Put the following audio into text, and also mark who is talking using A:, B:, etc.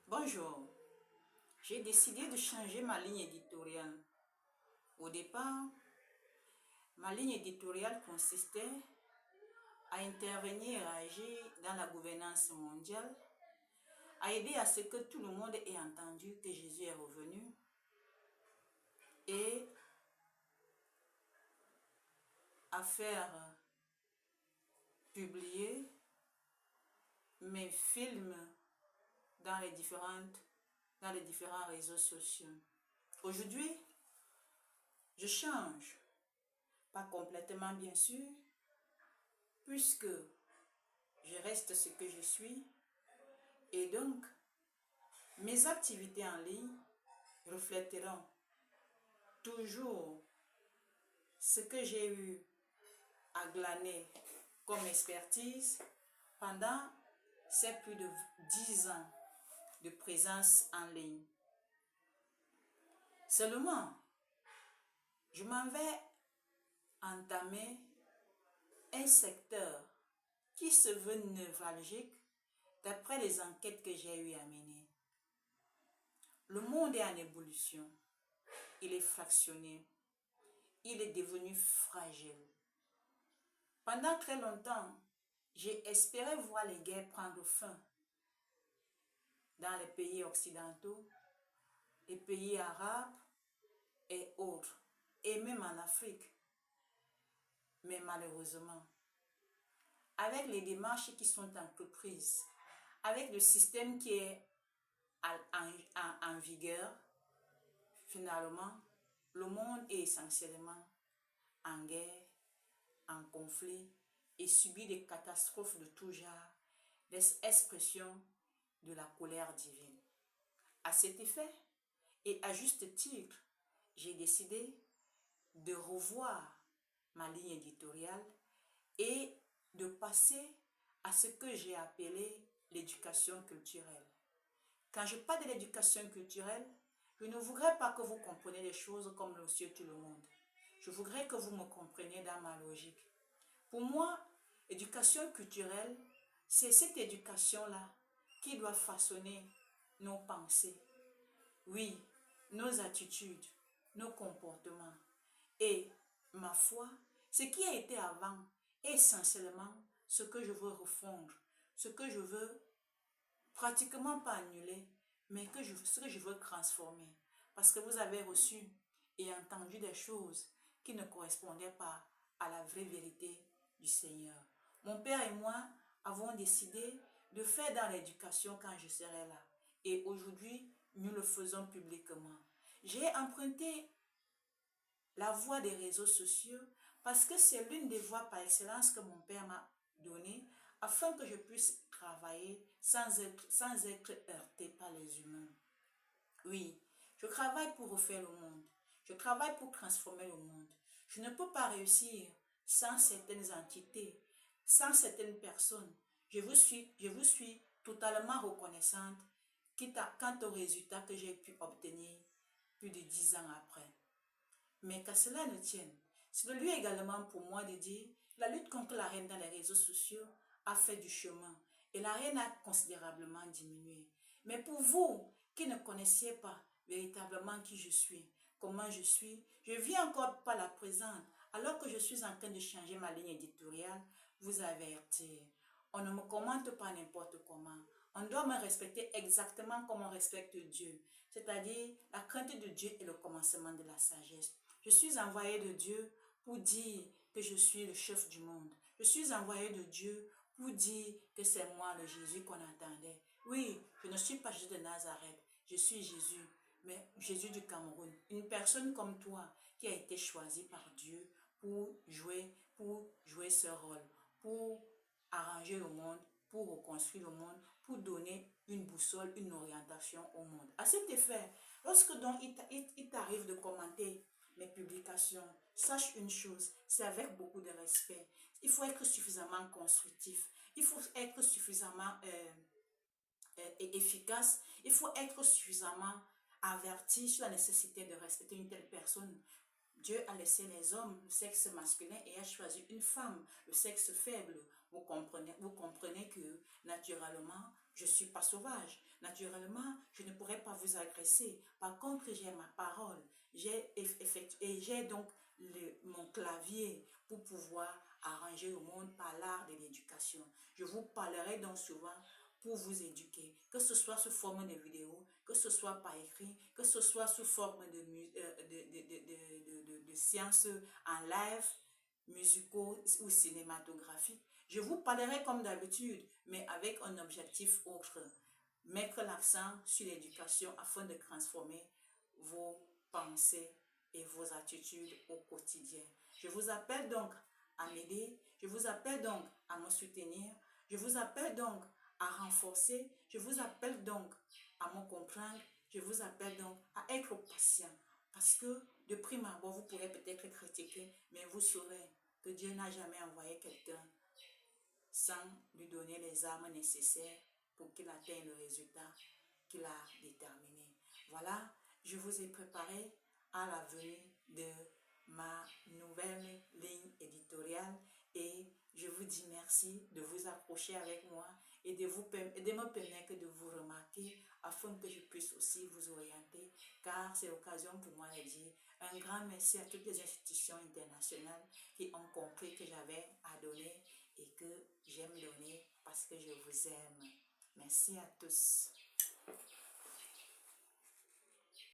A: Bonjour, j'ai décidé de changer ma ligne éditoriale. Au départ, ma ligne éditoriale consistait à intervenir et à agir dans la gouvernance mondiale, à aider à ce que tout le monde ait entendu que Jésus est revenu et à faire publier mes films dans les différents réseaux sociaux. Aujourd'hui, je change, pas complètement bien sûr, puisque je reste ce que je suis et donc mes activités en ligne reflèteront toujours ce que j'ai eu à glaner comme expertise pendant ces plus de 10 ans de présence en ligne. Seulement, je m'en vais entamer un secteur qui se veut névralgique d'après les enquêtes que j'ai eu à mener. Le monde est en évolution, il est fractionné, il est devenu fragile. Pendant très longtemps, j'ai espéré voir les guerres prendre fin dans les pays occidentaux, les pays arabes et autres, et même en Afrique. Mais malheureusement, avec les démarches qui sont entreprises, avec le système qui est en vigueur, finalement, le monde est essentiellement en guerre, en conflit et subit des catastrophes de tout genre, des expressions de la colère divine. À cet effet, et à juste titre, j'ai décidé de revoir ma ligne éditoriale et de passer à ce que j'ai appelé l'éducation culturelle. Quand je parle de l'éducation culturelle, je ne voudrais pas que vous compreniez les choses comme monsieur tout le monde. Je voudrais que vous me compreniez dans ma logique. Pour moi, l'éducation culturelle, c'est cette éducation-là qui doit façonner nos pensées, oui, nos attitudes, nos comportements. Et ma foi, ce qui a été avant est essentiellement ce que je veux refondre, ce que je veux pratiquement pas annuler, mais ce que je veux transformer. Parce que vous avez reçu et entendu des choses qui ne correspondaient pas à la vraie vérité du Seigneur. Mon père et moi avons décidé de faire dans l'éducation quand je serai là. Et aujourd'hui, nous le faisons publiquement. J'ai emprunté la voie des réseaux sociaux parce que c'est l'une des voies par excellence que mon père m'a donnée afin que je puisse travailler sans être heurté par les humains. Oui, je travaille pour refaire le monde. Je travaille pour transformer le monde. Je ne peux pas réussir sans certaines entités, sans certaines personnes. Je vous suis totalement reconnaissante quant au résultat que j'ai pu obtenir plus de 10 ans après. Mais qu'à cela ne tienne, c'est le lieu également pour moi de dire la lutte contre la haine dans les réseaux sociaux a fait du chemin et la haine a considérablement diminué. Mais pour vous qui ne connaissiez pas véritablement qui je suis, comment je viens encore par la présente alors que je suis en train de changer ma ligne éditoriale, vous avertir. On ne me commente pas n'importe comment. On doit me respecter exactement comme on respecte Dieu. C'est-à-dire, la crainte de Dieu est le commencement de la sagesse. Je suis envoyé de Dieu pour dire que je suis le chef du monde. Je suis envoyé de Dieu pour dire que c'est moi le Jésus qu'on attendait. Oui, je ne suis pas Jésus de Nazareth, je suis Jésus, mais Jésus du Cameroun. Une personne comme toi qui a été choisie par Dieu pour jouer ce rôle, pour arranger le monde, pour reconstruire le monde, pour donner une boussole, une orientation au monde. À cet effet, lorsque donc il t'arrive de commenter mes publications, sache une chose, c'est avec beaucoup de respect. Il faut être suffisamment constructif, il faut être suffisamment efficace, il faut être suffisamment averti sur la nécessité de respecter une telle personne. Dieu a laissé les hommes, le sexe masculin, et a choisi une femme, le sexe faible. Vous comprenez que, naturellement, je ne suis pas sauvage. Naturellement, je ne pourrais pas vous agresser. Par contre, j'ai ma parole. J'ai donc mon clavier pour pouvoir arranger le monde par l'art de l'éducation. Je vous parlerai donc souvent pour vous éduquer, que ce soit sous forme de vidéo, que ce soit par écrit, que ce soit sous forme de séances en live, musicaux ou cinématographiques. Je vous parlerai comme d'habitude, mais avec un objectif autre. Mettre l'accent sur l'éducation afin de transformer vos pensées et vos attitudes au quotidien. Je vous appelle donc à m'aider, je vous appelle donc à me soutenir, je vous appelle donc à renforcer, je vous appelle donc à me comprendre, je vous appelle donc à être patient. Parce que de prime abord, vous pourrez peut-être critiquer, mais vous saurez que Dieu n'a jamais envoyé quelqu'un sans lui donner les armes nécessaires pour qu'il atteigne le résultat qu'il a déterminé. Voilà, je vous ai préparé à la venue de ma nouvelle ligne éditoriale et je vous dis merci de vous accrocher avec moi et de me permettre de vous remarquer afin que je puisse aussi vous orienter, car c'est l'occasion pour moi de dire un grand merci à toutes les institutions internationales qui ont compris que j'avais à donner et que j'aime donner parce que je vous aime. Merci à tous.